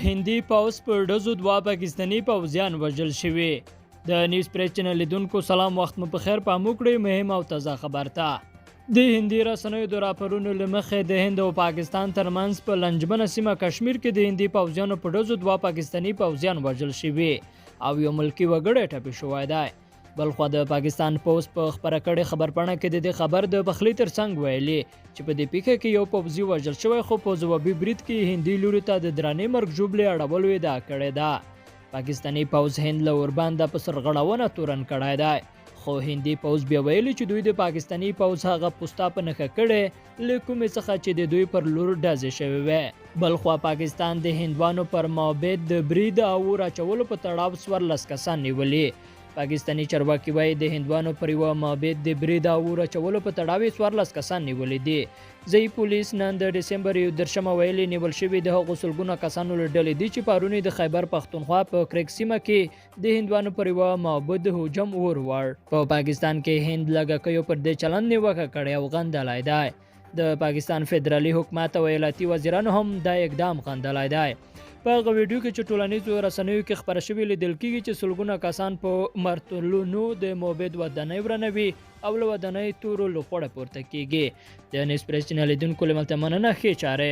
هندي پوځ په ډزو دوه پاکستاني پوځیان وژل شوي. د نیوز پریس چینل لیدونکو سلام، وخت مو په خیر. پام وکړئ مهم او تازه خبر ته. د هندي رسنیو د راپورونو له مخې د هند او پاکستان ترمنځ په لنجمنه سیمه کشمیر کې د هندي پوځیانو په ډزو دوه پاکستاني پوځیان وژل شوي او یو ملکی وګړی ټپي شوی دی. بلخوا د پاکستان پوز په خبره کړې خبرپاڼه کې د دې خبر د پخلی ترڅنګ ویلي چې په دې پیښه کې یو پوځي وژل شوی، خو په ځوابي برید کې هندي لوري ته د درانې مرګ ژوبلې اړولو ادعا کړې ده. پاکستاني پوز هند له ورباندې په سرغړونه تورن کړی دی، خو هندي پوز بیا ویلي چې دوی د پاکستاني پوز هغه پوسټا په نښه کړې له کومې څخه چې د دوی پر لور ډزې شوې وې. بلخوا پاکستان د هندوانو پر مابید د برید او راچولو په تړاو 14 کسان نیولي. پاکستاني چارواکي وایي د هندوانو پر یوه مابید د برید او راچولو په تړاو 14 کسان نیولي دي. ځایي پولیس نن د ډسمبر 11 ویلي نیول شوي د هغو سلګونه کسانو له ډلې دي چې پرونی د خیبر پښتونخوا په کرک سیمه کې د هندوانو پر یوه معبد هجوم وروړ. په پاکستان کې هند لږکیو پر دې چلند نیوکه کړې او غندلی دی. د پاکستان فدرالي حکومت او ایالتي وزیرانو هم دا اقدام غندلی دی. په هغه ویډیو کې چې ټولنیزو رسنیو کې خپره شوې لیدل کېږي چې سلګونه کسان په مرتلونو د موبد ودانۍ ورانوي او له ودانۍ تورو لوخوړه پورته کېږي. د نیوز پریس چینل لیدونکو له ملته مننه، ښې چارې.